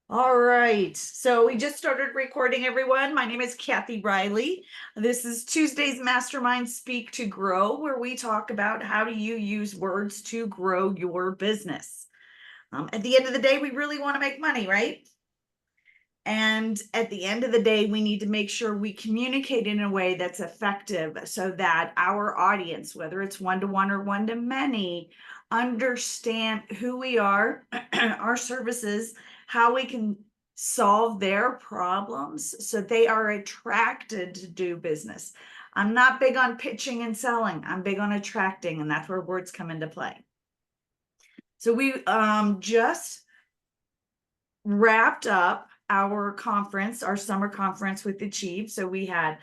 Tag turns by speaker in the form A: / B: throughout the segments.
A: All right, so we just started recording, everyone. My name is Kathy Riley. This is Tuesday's Mastermind Speak to Grow, where we talk about how do you use words to grow your business. At the end of the day, we really want to make money, right? And at the end of the day, we need to make sure we communicate in a way that's effective so that our audience, whether it's one-to-one or one-to-many, understand who we are, our services, how we can solve their problems so they are attracted to do business. I'm not big on pitching and selling. I'm big on attracting, and that's where words come into play. So we just wrapped up our conference, our summer conference with Achieve. So we had,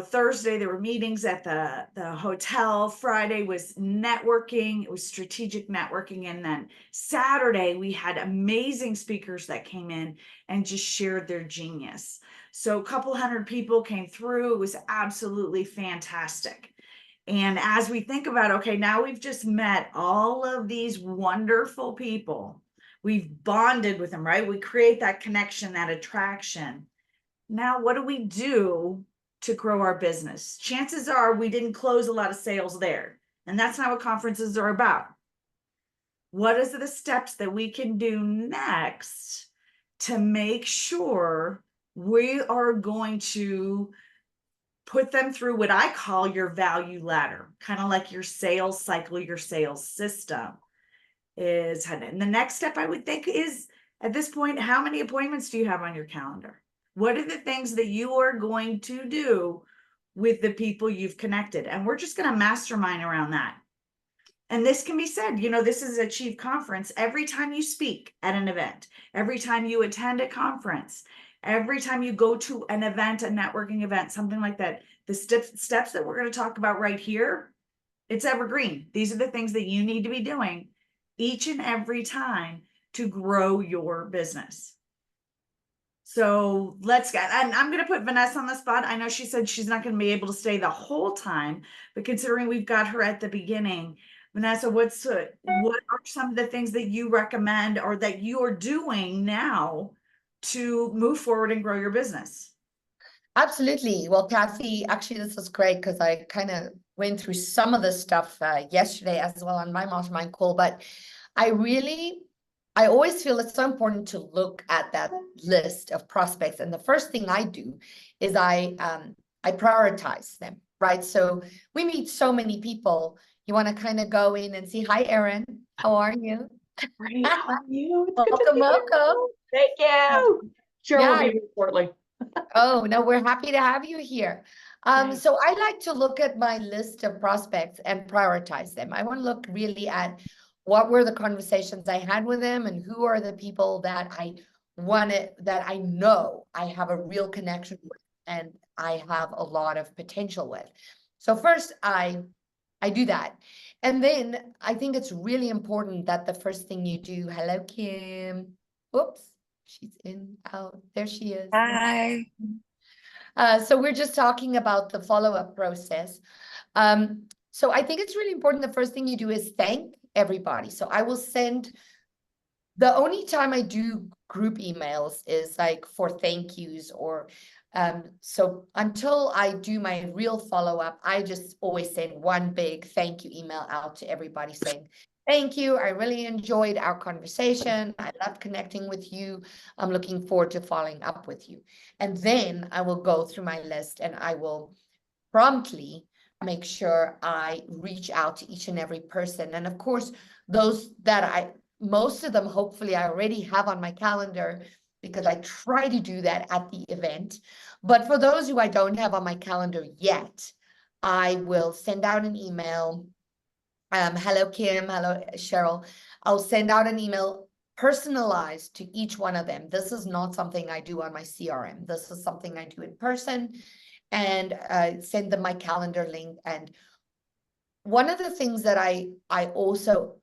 A: Thursday there were meetings at the hotel. Friday was networking. It was strategic networking. And then Saturday we had amazing speakers that came in and just shared their genius. So a couple hundred people came through. It was absolutely fantastic. And as we think about, okay, now we've just met all of these wonderful people. We've bonded with them, right? We create that connection, that attraction. Now, what do we do to grow our business? Chances are we didn't close a lot of sales there. And that's not what conferences are about. What is the steps that we can do next to make sure we are going to put them through what I call your value ladder, kind of like your sales cycle, your sales system is. And the next step I would think is, at this point, how many appointments do you have on your calendar? What are the things that you are going to do with the people you've connected? And we're just going to mastermind around that. And this can be said, this is Achieve Conference. Every time you speak at an event, every time you attend a conference, every time you go to an event, a networking event, something like that, the steps that we're going to talk about right here, it's evergreen. These are the things that you need to be doing each and every time to grow your business. So let's get, and I'm going to put Vanessa on the spot. I know she said she's not going to be able to stay the whole time, but considering we've got her at the beginning, Vanessa, what are some of the things that you recommend or that you are doing now to move forward and grow your business?
B: Absolutely. Well, Kathy, actually, this was great because I kind of went through some of this stuff yesterday as well on my mastermind call. But I always feel it's so important to look at that list of prospects. And the first thing I do is I prioritize them, right? So we meet so many people. You want to kind of go in and see, hi, Erin, how are you?
A: Great, how are you? It's good to
B: Welcome,
A: see
B: welcome.
A: you. Thank you. Sure, we'll
B: Yeah.
A: be here shortly.
B: Oh, no, we're happy to have you here. So I like to look at my list of prospects and prioritize them. I want to look really at what were the conversations I had with them and who are the people that that I know I have a real connection with and I have a lot of potential with. So first I do that. And then I think it's really important that the first thing you do, hello, Kim. Oops. She's in, out. There she is.
C: Hi.
B: So we're just talking about the follow-up process. So I think it's really important. The first thing you do is thank everybody. So I will send, the only time I do group emails is like for thank yous or so until I do my real follow-up, I just always send one big thank you email out to everybody saying, thank you. I really enjoyed our conversation. I loved connecting with you. I'm looking forward to following up with you. And then I will go through my list and I will promptly make sure I reach out to each and every person. And of course, those that most of them, hopefully I already have on my calendar because I try to do that at the event. But for those who I don't have on my calendar yet, I will send out an email. Hello, Kim. Hello, Cheryl. I'll send out an email personalized to each one of them. This is not something I do on my CRM. This is something I do in person and send them my calendar link. And one of the things that I also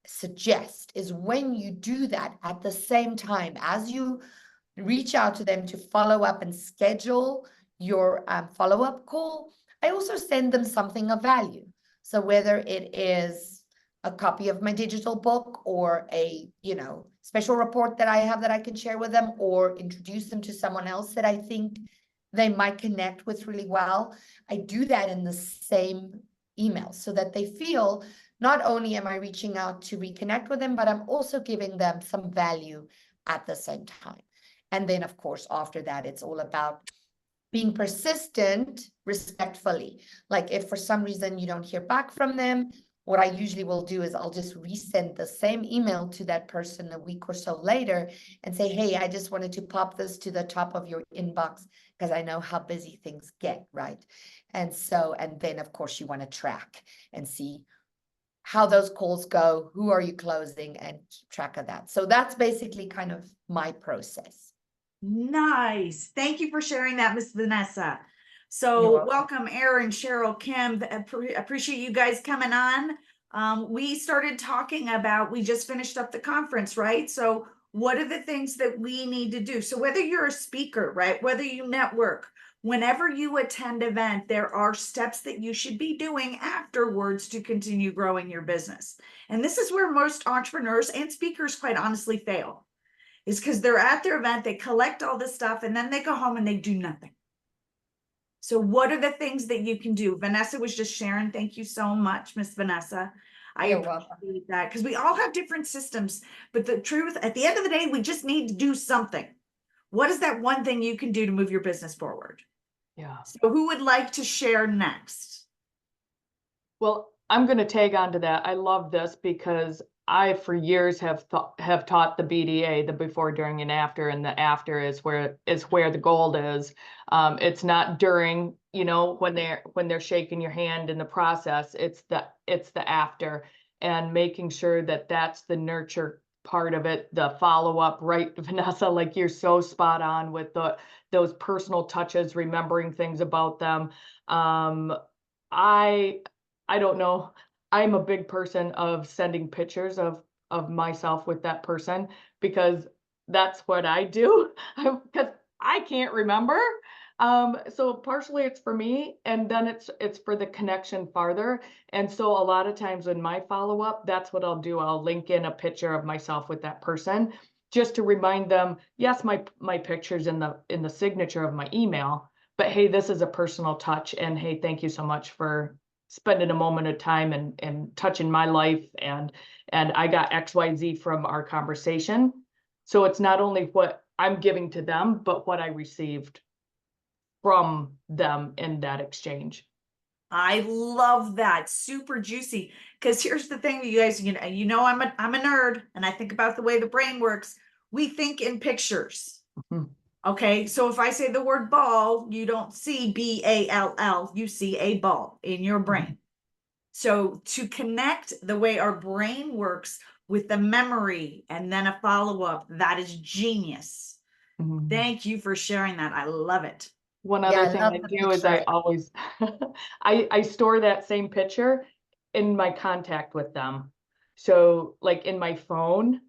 B: suggest is when you do that at the same time as you reach out to them to follow up and schedule your follow-up call, I also send them something of value. So whether it is a copy of my digital book or a, special report that I have that I can share with them, or introduce them to someone else that I think they might connect with really well. I do that in the same email so that they feel not only am I reaching out to reconnect with them, but I'm also giving them some value at the same time. And then, of course, after that, it's all about being persistent respectfully. Like if for some reason you don't hear back from them, what I usually will do is I'll just resend the same email to that person a week or so later and say, hey, I just wanted to pop this to the top of your inbox because I know how busy things get, right? And then of course you want to track and see how those calls go, who are you closing, and keep track of that. So that's basically kind of my process.
A: Nice. Thank you for sharing that, Miss Vanessa.
B: You're
A: So
B: welcome.
A: welcome, Erin, Cheryl, Kim. Appreciate you guys coming on. We started talking about, we just finished up the conference, right? So what are the things that we need to do? So whether you're a speaker, right? Whether you network, whenever you attend an event, there are steps that you should be doing afterwards to continue growing your business. And this is where most entrepreneurs and speakers, quite honestly, fail. Is because they're at their event, they collect all this stuff, and then they go home and they do nothing. So what are the things that you can do? Vanessa was just sharing. Thank you so much, Miss Vanessa. I
B: You're welcome.
A: appreciate that, because we all have different systems. But the truth, at the end of the day, we just need to do something. What is that one thing you can do to move your business forward?
C: Yeah.
A: So who would like to share next?
C: Well, I'm going to tag on to that. I love this because I, for years, have taught the BDA, the before, during, and after, and the after is where the gold is. It's not during, when they're shaking your hand in the process. It's the after, and making sure that that's the nurture part of it, the follow up, right, Vanessa? Like you're so spot on with those personal touches, remembering things about them. I don't know. I'm a big person of sending pictures of myself with that person, because that's what I do. Because I can't remember. So partially it's for me, and then it's for the connection farther. And so a lot of times in my follow-up, that's what I'll do. I'll link in a picture of myself with that person, just to remind them, yes, my picture's in the signature of my email, but hey, this is a personal touch, and hey, thank you so much for spending a moment of time and touching my life, and I got XYZ from our conversation. So it's not only what I'm giving to them, but what I received from them in that exchange.
A: I love that. Super juicy. Because here's the thing, you guys, I'm a nerd, and I think about the way the brain works. We think in pictures.
C: Mhm.
A: Okay, so if I say the word ball, you don't see BALL, you see a ball in your brain. So to connect the way our brain works with the memory and then a follow-up, that is genius.
C: Mhm.
A: Thank you for sharing that. I love it.
C: One
B: Yeah,
C: other
B: I
C: thing
B: love
C: I
B: the
C: do is I
B: picture.
C: always, I store that same picture in my contact with them. So like in my phone,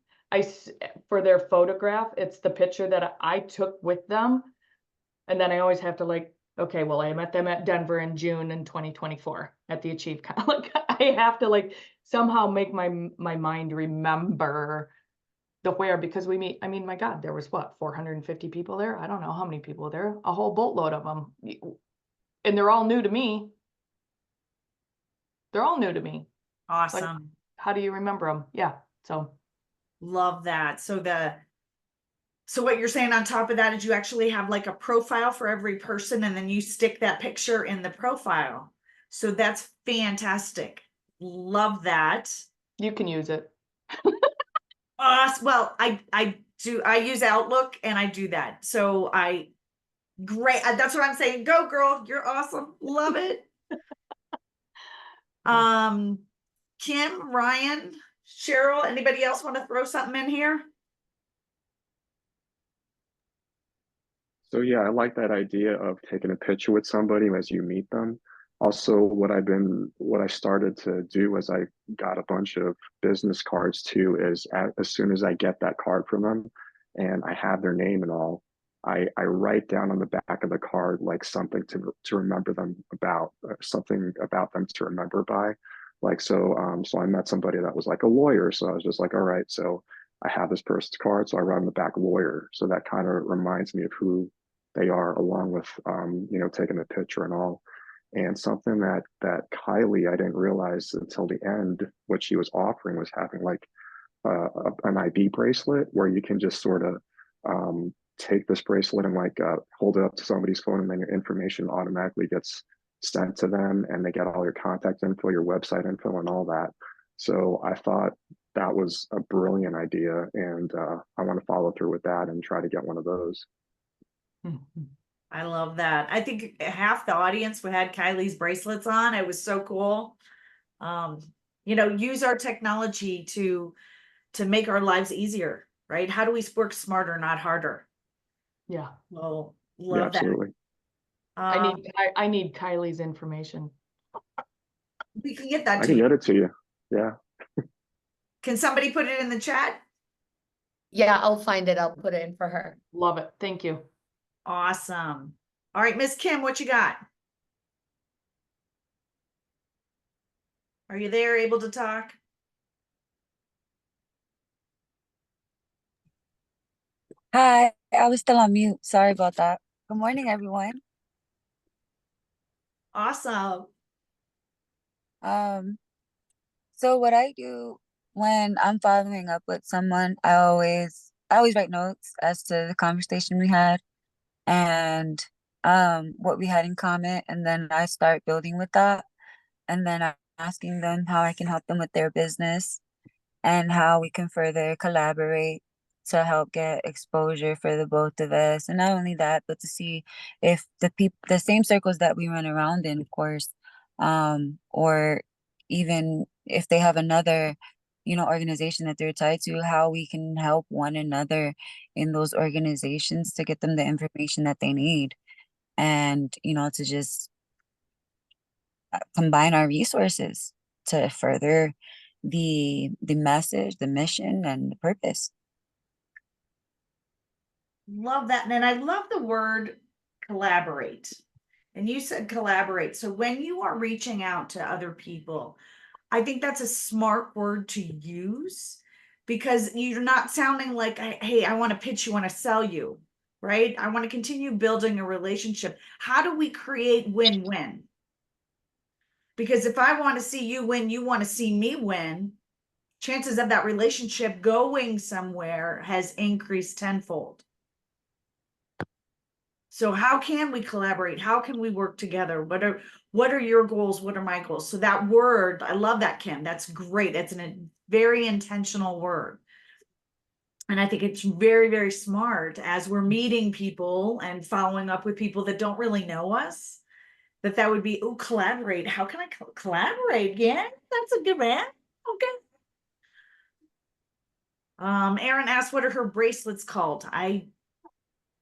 C: for their photograph, it's the picture that I took with them. And then I always have to okay, well, I met them at Denver in June in 2024 at the Achieve Con. Like I have to somehow make my mind remember the where, because we meet, I mean, my God, there was what, 450 people there? I don't know how many people there, a whole boatload of them. And they're all new to me. They're all new to me.
A: Awesome.
C: How do you remember them? Yeah. So
A: Love that. So what you're saying on top of that is you actually have like a profile for every person, and then you stick that picture in the profile. So that's fantastic. Love that.
C: you can use it.
A: Well, I use Outlook, and I do that. So great. That's what I'm saying. Go girl. You're awesome. Love it. Kim, Ryan, Cheryl, anybody else want to throw something in here?
D: So yeah, I like that idea of taking a picture with somebody as you meet them. Also, what I started to do is I got a bunch of business cards too, is as soon as I get that card from them and I have their name and all, I write down on the back of the card like something to remember them about, something about them to remember by. Like, so I met somebody that was like a lawyer. So I was just like, all right, so I have this person's card. So I write on the back lawyer. So that kind of reminds me of who they are, along with, taking a picture and all. And something that Kylie, I didn't realize until the end, what she was offering was having like an ID bracelet where you can just sort of take this bracelet and like hold it up to somebody's phone, and then your information automatically gets sent to them, and they get all your contact info, your website info, and all that. So I thought that was a brilliant idea, and I want to follow through with that and try to get one of those.
A: I love that. I think half the audience had Kylie's bracelets on. It was so cool. Use our technology to make our lives easier, right? How do we work smarter, not harder?
C: Yeah.
A: Well,
D: Yeah,
A: love that.
D: absolutely.
C: I need Kylie's information.
A: We can get that
D: I
A: to
D: can
A: you.
D: get it to you. Yeah.
A: Can somebody put it in the chat?
B: Yeah, I'll find it. I'll put it in for her.
C: Love it. Thank you.
A: Awesome. All right, Miss Kim, what you got? Are you there, able to talk?
E: Hi, I was still on mute. Sorry about that. Good morning, everyone.
A: Awesome.
E: So what I do when I'm following up with someone, I always write notes as to the conversation we had and what we had in common, and then I start building with that, and then I'm asking them how I can help them with their business and how we can further collaborate to help get exposure for the both of us. And not only that, but to see if the same circles that we run around in, of course, or even if they have another, organization that they're tied to, how we can help one another in those organizations to get them the information that they need. And, to just combine our resources to further the message, the mission, and the purpose.
A: Love that. And I love the word collaborate. And you said collaborate. So when you are reaching out to other people, I think that's a smart word to use, because you're not sounding like, hey, I want to pitch you, want to sell you, right? I want to continue building a relationship. How do we create win-win? Because if I want to see you win, you want to see me win, chances of that relationship going somewhere has increased tenfold. So how can we collaborate? How can we work together? What are your goals? What are my goals? So that word, I love that, Kim. That's great. That's a very intentional word. And I think it's very, very smart as we're meeting people and following up with people that don't really know us, that would be, oh, collaborate. How can I collaborate? Yeah, that's a good man. Okay. Erin asked, what are her bracelets called?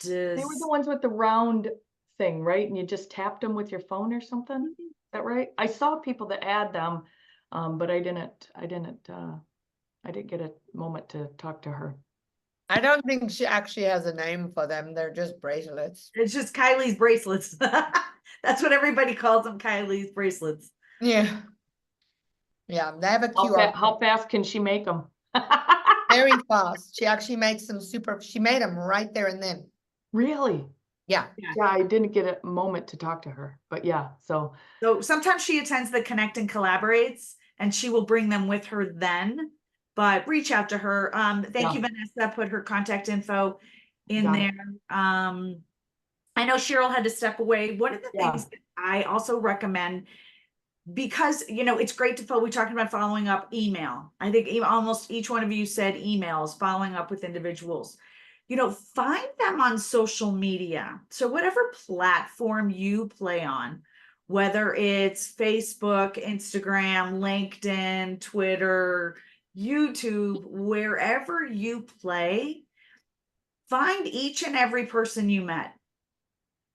C: They were the ones with the round thing, right? And you just tapped them with your phone or something. Is that right? I saw people that add them, but I didn't get a moment to talk to her.
B: I don't think she actually has a name for them. They're just bracelets.
A: It's just Kylie's bracelets. That's what everybody calls them, Kylie's bracelets.
B: Yeah. Yeah, they have a QR
C: How
B: code.
C: fast can she make them?
B: Very fast. She actually makes them she made them right there and then.
C: Really?
B: Yeah.
C: Yeah, I didn't get a moment to talk to her, but yeah, so
A: sometimes she attends the Connect and Collaborates, and she will bring them with her then, but reach out to her. Thank you, Vanessa, put her contact info in there. I know Cheryl had to step away. One of the things that I also recommend, because it's great to follow, we're talking about following up email. I think almost each one of you said emails, following up with individuals. Find them on social media. So whatever platform you play on, whether it's Facebook, Instagram, LinkedIn, Twitter, YouTube, wherever you play, find each and every person you met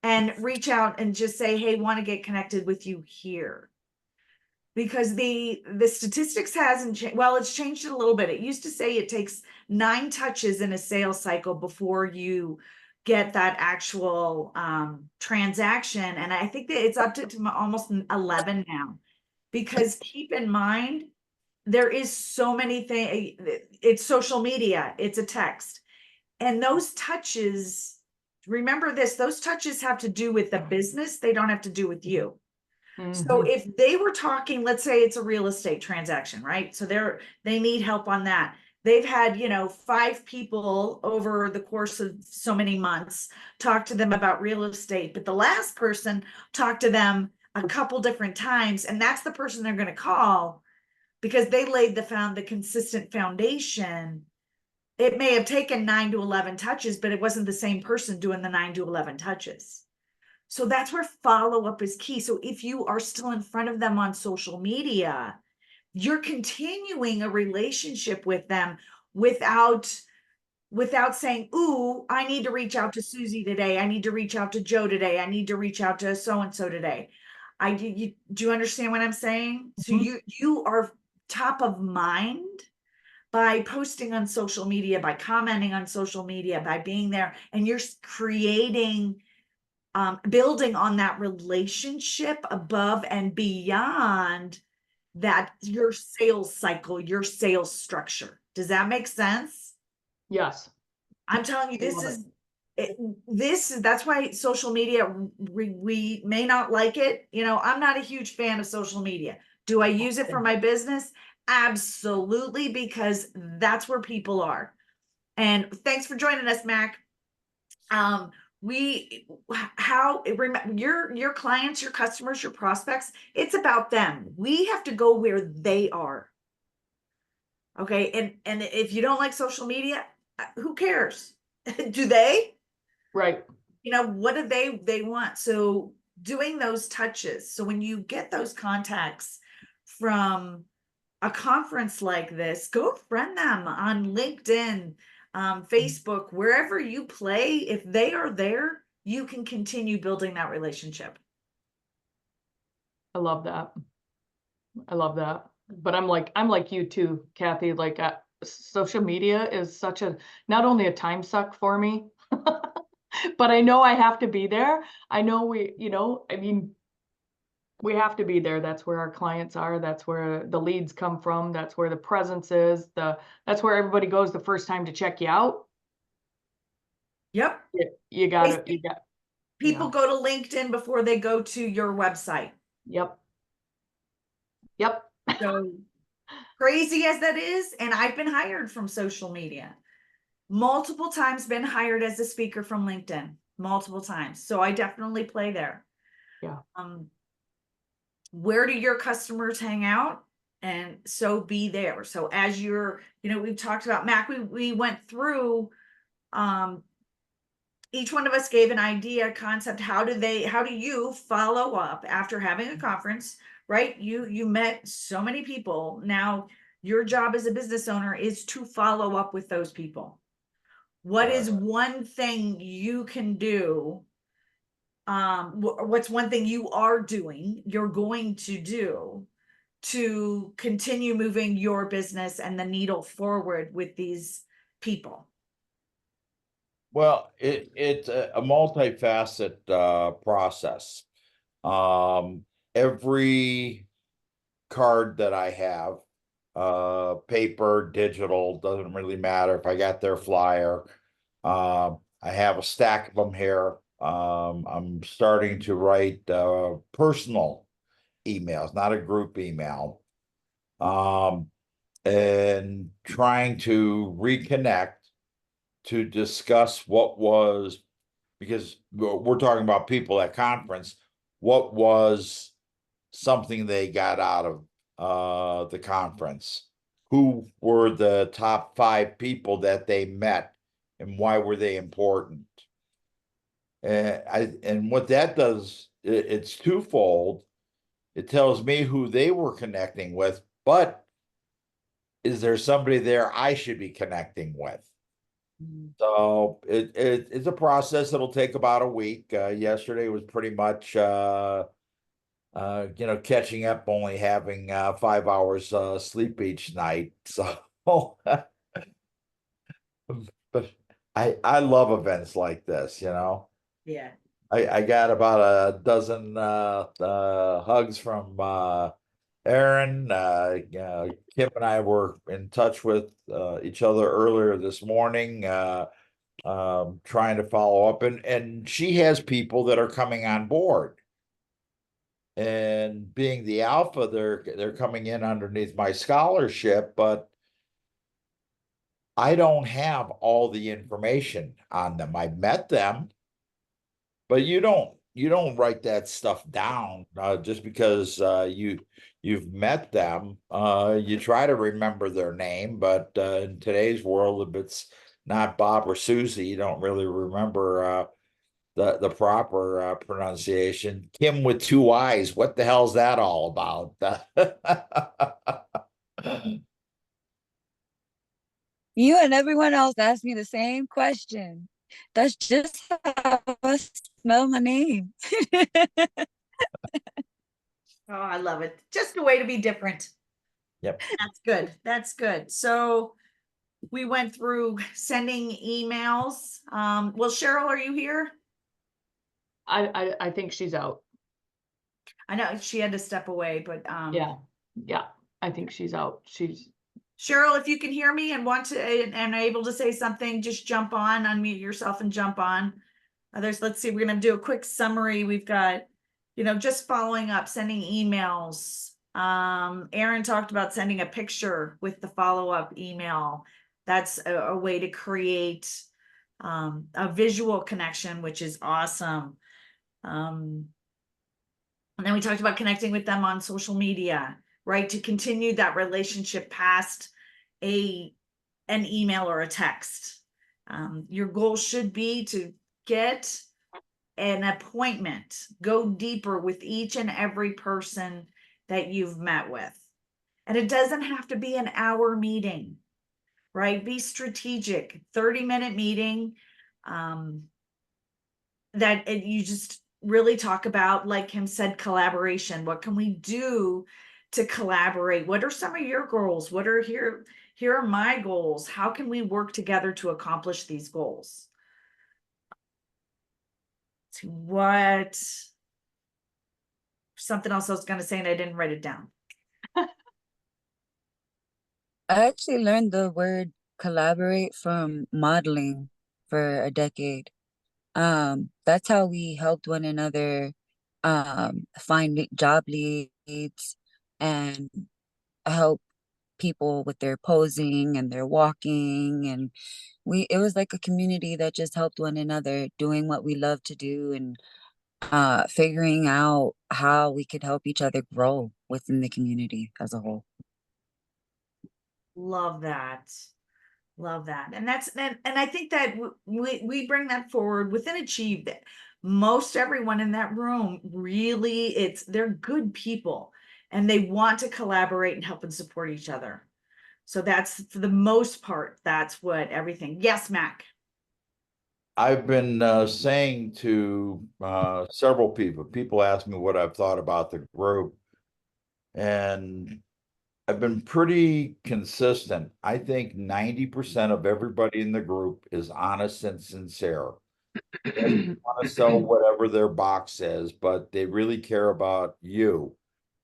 A: and reach out and just say, hey, want to get connected with you here. Because the statistics hasn't changed. Well, it's changed a little bit. It used to say it takes 9 touches in a sales cycle before you get that actual transaction. And I think that it's up to almost 11 now, because keep in mind, there is so many things. It's social media, it's a text. And those touches, remember this, those touches have to do with the business. They don't have to do with you. So
C: Mhm.
A: if they were talking, let's say it's a real estate transaction, right? So they need help on that. They've had, 5 people over the course of so many months talk to them about real estate, but the last person talked to them a couple different times, and that's the person they're going to call because they laid the consistent foundation. It may have taken 9 to 11 touches, but it wasn't the same person doing the 9 to 11 touches. So that's where follow-up is key. So if you are still in front of them on social media, you're continuing a relationship with them without saying, ooh, I need to reach out to Susie today. I need to reach out to Joe today. I need to reach out to so-and-so today. Do you understand what I'm saying? So
C: Mhm.
A: you are top of mind by posting on social media, by commenting on social media, by being there, and you're creating building on that relationship above and beyond that, your sales cycle, your sales structure. Does that make sense?
C: Yes.
A: I'm telling you,
C: I love it.
A: that's why social media, we may not like it. I'm not a huge fan of social media. Do I use it for my business? Absolutely, because that's where people are. And thanks for joining us, Mac. We how your clients, your customers, your prospects, it's about them. We have to go where they are. Okay, and if you don't like social media, who cares? Do they?
C: Right.
A: What do they want? So doing those touches. So when you get those contacts from a conference like this, go friend them on LinkedIn, Facebook, wherever you play. If they are there, you can continue building that relationship.
C: I love that. I love that. But I'm like you too, Kathy. Like social media is such a not only a time suck for me, but I know I have to be there. I know I mean, we have to be there. That's where our clients are. That's where the leads come from. That's where the presence is. That's where everybody goes the first time to check you out.
A: Yep.
C: You gotta, yeah.
A: People go to LinkedIn before they go to your website.
C: Yep. Yep.
A: So crazy as that is, and I've been hired from social media multiple times, been hired as a speaker from LinkedIn multiple times. So I definitely play there.
C: Yeah.
A: Where do your customers hang out? And so be there. So as we've talked about Mac, we went through, each one of us gave an idea, concept. How do you follow up after having a conference, right? You met so many people. Now your job as a business owner is to follow up with those people. What is one thing you can do? What's one thing you're going to do to continue moving your business and the needle forward with these people?
F: Well, it's a multifaceted process. Every card that I have, paper, digital, doesn't really matter. If I got their flyer, I have a stack of them here. I'm starting to write personal emails, not a group email. And trying to reconnect to discuss what was, because we're talking about people at conference, what was something they got out of the conference? Who were the top 5 people that they met and why were they important? And what that does, it's twofold. It tells me who they were connecting with, but is there somebody there I should be connecting with? So it's a process that'll take about a week. Yesterday was pretty much catching up, only having 5 hours sleep each night. So but I love events like this,
A: Yeah.
F: I got about a dozen hugs from Aaron, Kim and I were in touch with each other earlier this morning, trying to follow up, and she has people that are coming on board. And being the alpha, they're coming in underneath my scholarship, but I don't have all the information on them. I met them, but you don't write that stuff down just because you've met them. You try to remember their name, but in today's world, if it's not Bob or Susie, you don't really remember the proper pronunciation. Kim with two eyes. What the hell's that all about?
E: You and everyone else asked me the same question. That's just how I spell my name.
A: Oh, I love it. Just a way to be different.
F: Yep.
A: That's good. That's good. So we went through sending emails. Well, Cheryl, are you here?
C: I think she's out.
A: I know she had to step away, but
C: Yeah, I think she's out. She's
A: Cheryl, if you can hear me and want to and are able to say something, just jump on, unmute yourself and jump on. Others, let's see, we're gonna do a quick summary. We've got, just following up, sending emails. Aaron talked about sending a picture with the follow-up email. That's a way to create a visual connection, which is awesome. And then we talked about connecting with them on social media, right? To continue that relationship past an email or a text. Your goal should be to get an appointment, go deeper with each and every person that you've met with. And it doesn't have to be an hour meeting, right? Be strategic, 30-minute meeting that you just really talk about, like Kim said, collaboration. What can we do to collaborate? What are some of your goals? What are here are my goals. How can we work together to accomplish these goals? What something else I was going to say and I didn't write it down.
E: I actually learned the word collaborate from modeling for a decade. That's how we helped one another find job leads and help people with their posing and their walking, and it was like a community that just helped one another doing what we love to do, and figuring out how we could help each other grow within the community as a whole.
A: Love that. Love that. And I think that we bring that forward within Achieve, that most everyone in that room really, they're good people and they want to collaborate and help and support each other. So that's, for the most part, that's what everything. Yes, Mac.
F: I've been saying to several people ask me what I've thought about the group, and I've been pretty consistent. I think 90% of everybody in the group is honest and sincere. They want to sell whatever their box says, but they really care about you.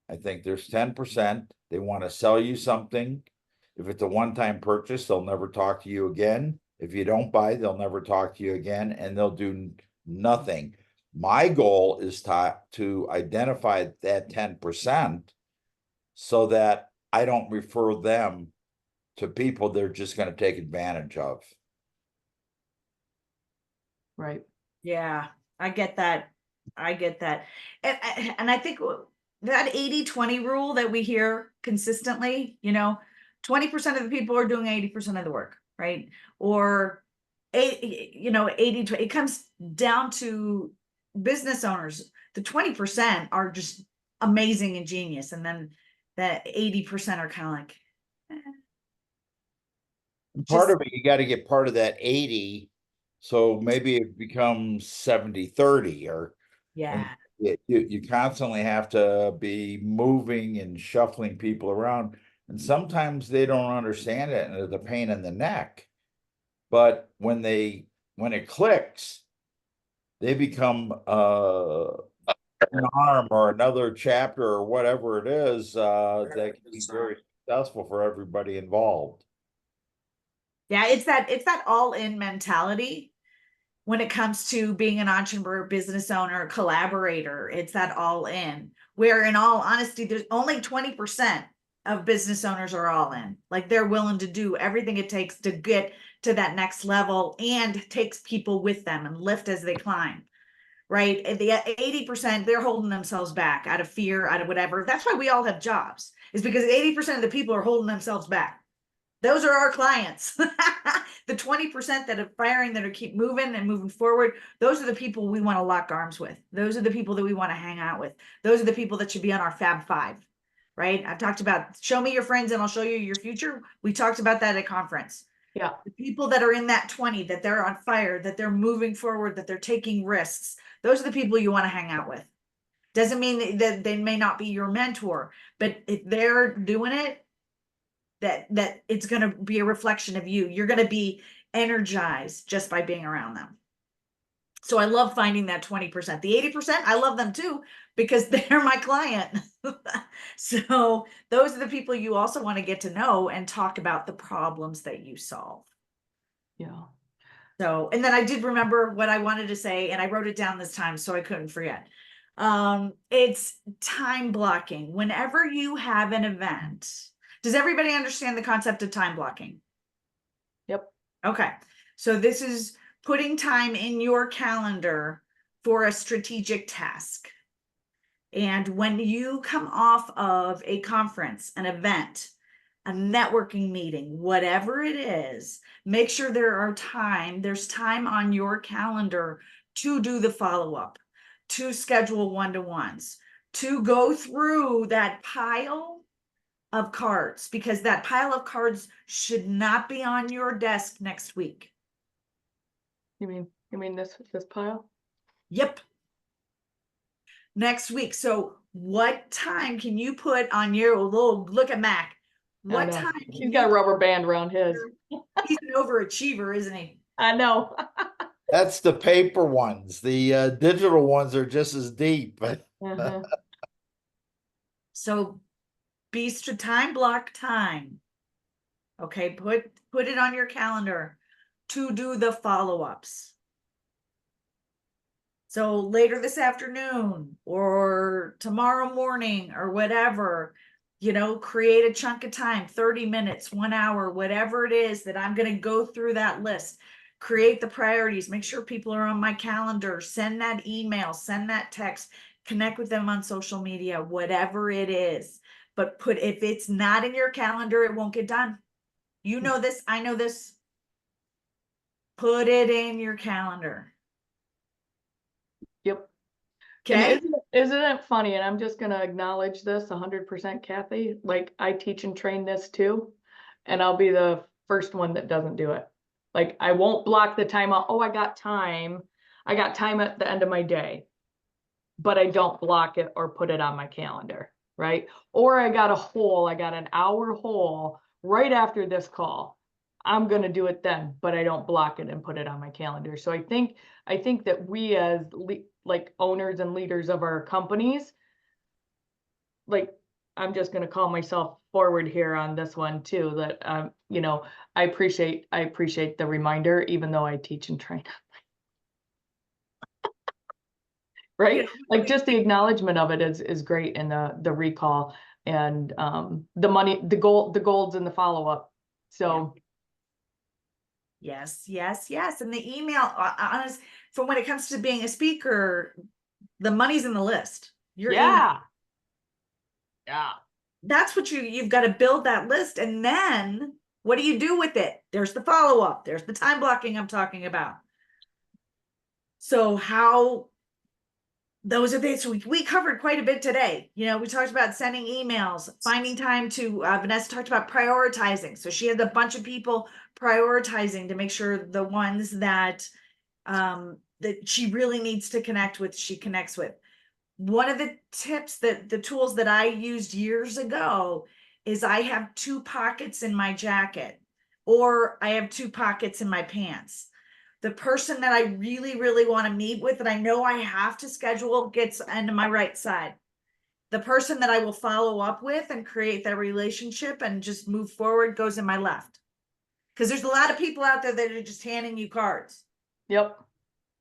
F: I think there's 10%, they want to sell you something. If it's a one-time purchase, they'll never talk to you again. If you don't buy, they'll never talk to you again, and they'll do nothing. My goal is to identify that 10% so that I don't refer them to people they're just going to take advantage of.
C: right.
A: Yeah, I get that. I get that. And I think that 80-20 rule that we hear consistently, 20% of the people are doing 80% of the work, right? Or 80, it comes down to business owners. The 20% are just amazing and genius. And then the 80% are kind of like,
F: Part
A: just,
F: of it, you got to get part of that 80. So maybe it becomes 70-30, or
A: yeah.
F: you constantly have to be moving and shuffling people around. And sometimes they don't understand it and it's a pain in the neck. But when it clicks, they become an arm or another chapter or whatever it is, that can be very successful for everybody involved.
A: Yeah, it's that all-in mentality when it comes to being an entrepreneur, business owner, collaborator. It's that all in, where in all honesty, there's only 20% of business owners are all in. Like they're willing to do everything it takes to get to that next level and takes people with them and lift as they climb. Right? And the 80%, they're holding themselves back out of fear, out of whatever. That's why we all have jobs, is because 80% of the people are holding themselves back. Those are our clients. The 20% that are firing, that are keep moving and moving forward, those are the people we want to lock arms with. Those are the people that we want to hang out with. Those are the people that should be on our Fab Five, right? I've talked about show me your friends and I'll show you your future. We talked about that at conference.
C: Yeah.
A: The people that are in that 20, that they're on fire, that they're moving forward, that they're taking risks. Those are the people you want to hang out with. Doesn't mean that they may not be your mentor, but if they're doing it, that it's going to be a reflection of you. You're going to be energized just by being around them. So I love finding that 20%. The 80%, I love them too, because they're my client. So those are the people you also want to get to know and talk about the problems that you solve.
C: Yeah.
A: So, and then I did remember what I wanted to say, and I wrote it down this time so I couldn't forget. It's time blocking. Whenever you have an event, does everybody understand the concept of time blocking?
C: Yep.
A: Okay. So this is putting time in your calendar for a strategic task. And when you come off of a conference, an event, a networking meeting, whatever it is, make sure there's time on your calendar to do the follow-up, to schedule one-to-ones, to go through that pile of cards, because that pile of cards should not be on your desk next week.
C: You mean this pile?
A: Yep. Next week. So what time can you put on your little, look at Mac? What
C: I know.
A: time can
C: He's
A: you
C: got a rubber band around his.
A: He's an overachiever, isn't he?
C: I know.
F: That's the paper ones. The digital ones are just as deep.
C: Uh-huh.
A: So time block time. Okay, put it on your calendar to do the follow-ups. So later this afternoon or tomorrow morning or whatever, create a chunk of time, 30 minutes, 1 hour, whatever it is that I'm going to go through that list. Create the priorities, make sure people are on my calendar, send that email, send that text, connect with them on social media, whatever it is. But if it's not in your calendar, it won't get done. You know this, I know this. Put it in your calendar.
C: Yep.
A: Okay.
C: And isn't it funny? And I'm just going to acknowledge this 100%, Kathy. Like I teach and train this too, and I'll be the first one that doesn't do it. Like I won't block the time out. Oh, I got time. I got time at the end of my day, but I don't block it or put it on my calendar, right? Or I got an hour hole right after this call. I'm going to do it then, but I don't block it and put it on my calendar. So I think that we as like owners and leaders of our companies, like I'm just going to call myself forward here on this one too, that I appreciate the reminder, even though I teach and train. Right? Like just the acknowledgement of it is great, and the recall and the money, the goals and the follow-up. So
A: Yes. And the email, honest, for when it comes to being a speaker, the money's in the list. Your email.
C: Yeah.
A: That's what you've got to build that list. And then what do you do with it? There's the follow-up. There's the time blocking I'm talking about. So those are things we covered quite a bit today. We talked about sending emails, finding time to, Vanessa talked about prioritizing. So she has a bunch of people prioritizing to make sure the ones that she really needs to connect with, she connects with. One of the tips the tools that I used years ago is I have 2 pockets in my jacket, or I have 2 pockets in my pants. The person that I really, really want to meet with, that I know I have to schedule, gets into my right side. The person that I will follow up with and create that relationship and just move forward goes in my left. Because there's a lot of people out there that are just handing you cards.
C: Yep.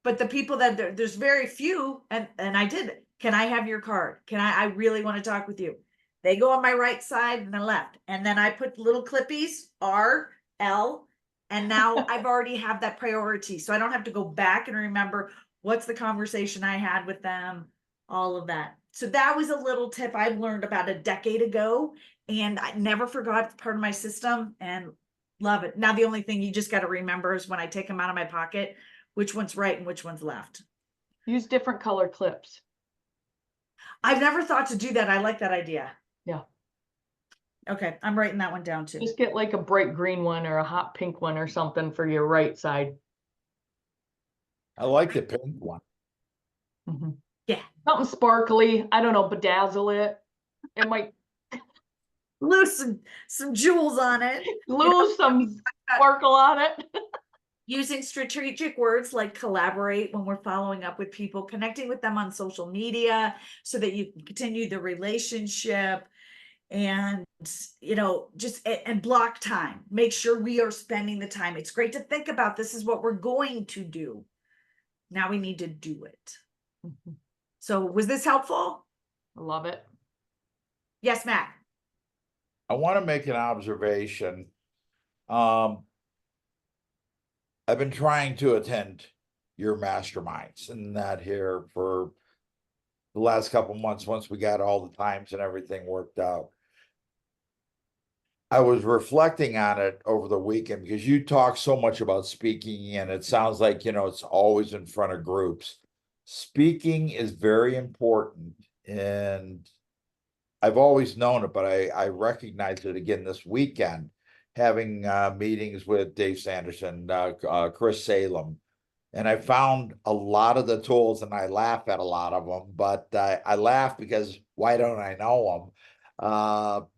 A: But the people that there's very few, and I did it. Can I have your card? I really want to talk with you. They go on my right side and the left. And then I put little clippies, R, L, and now I've already have that priority. So I don't have to go back and remember what's the conversation I had with them, all of that. So that was a little tip I learned about a decade ago, and I never forgot. It's part of my system and love it. Now, the only thing you just got to remember is when I take them out of my pocket, which one's right and which one's left.
C: Use different color clips.
A: I've never thought to do that. I like that idea.
C: Yeah.
A: Okay, I'm writing that one down too.
C: Just get like a bright green one or a hot pink one or something for your right side.
F: I like the pink one.
C: Mhm.
A: Yeah.
C: Something sparkly. I don't know, bedazzle it. It might
A: Lose some jewels on it.
C: lose some sparkle on it.
A: Using strategic words like collaborate when we're following up with people, connecting with them on social media so that you can continue the relationship, and just and block time. Make sure we are spending the time. It's great to think about this is what we're going to do. Now we need to do it.
C: Mhm.
A: So was this helpful?
C: I love it.
A: Yes, Matt.
F: I want to make an observation. I've been trying to attend your masterminds and that here for the last couple months, once we got all the times and everything worked out. I was reflecting on it over the weekend because you talk so much about speaking, and it sounds like, it's always in front of groups. Speaking is very important, and I've always known it, but I recognized it again this weekend, having meetings with Dave Sanderson, Chris Salem, and I found a lot of the tools, and I laugh at a lot of them, but I laugh because why don't I know them?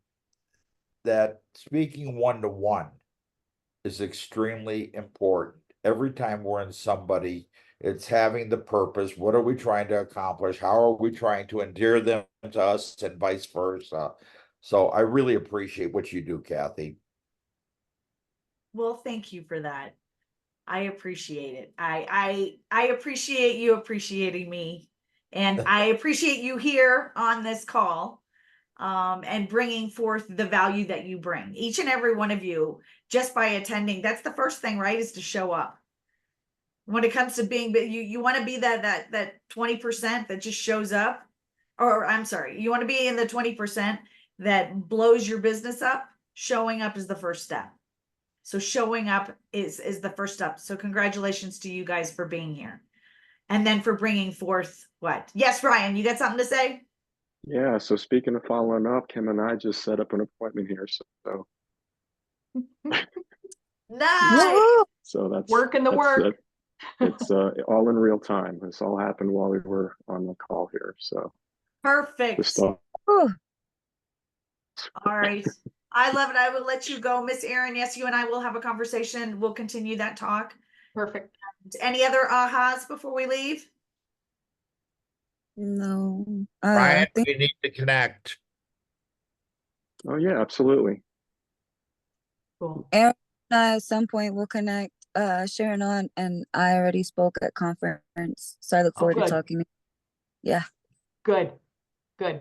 F: That speaking one-to-one is extremely important. Every time we're in somebody, it's having the purpose. What are we trying to accomplish? How are we trying to endear them to us and vice versa? So I really appreciate what you do, Kathy.
A: Well, thank you for that. I appreciate it. I appreciate you appreciating me, and I appreciate you here on this call, and bringing forth the value that you bring, each and every one of you, just by attending. That's the first thing, right? Is to show up. When it comes to being, but you want to be that 20% that just shows up, or I'm sorry, you want to be in the 20% that blows your business up. Showing up is the first step. So showing up is the first step. So congratulations to you guys for being here. And then for bringing forth what? Yes, Ryan, you got something to say?
D: Yeah, so speaking of following up, Kim and I just set up an appointment here. So
A: Nice.
E: Woohoo!
D: that's
C: Working the
D: that's
C: work.
D: it. It's all in real time. This all happened while we were on the call here. So
A: Perfect.
D: just thought,
E: Whew.
A: All right. I love it. I will let you go, Miss Erin. Yes, you and I will have a conversation. We'll continue that talk.
C: Perfect.
A: Any other ahas before we leave?
E: No,
F: Ryan,
E: I think
F: we need to connect.
D: oh yeah, absolutely.
C: Cool.
E: Aaron and I at some point will connect. Sharon on, and I already spoke at conference, so I look
C: Oh,
E: forward to
C: good.
E: talking to you. Yeah.
C: Good. Good.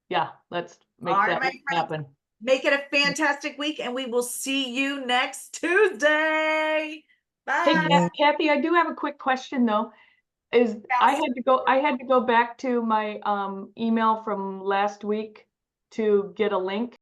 C: Yeah, let's make
A: All right,
C: that
A: my friends.
C: happen.
A: Make it a fantastic week, and we will see you next Tuesday.
C: Hey,
A: Bye.
C: Kathy, I do have a quick question though. I had to go back to my email from last week to get a link.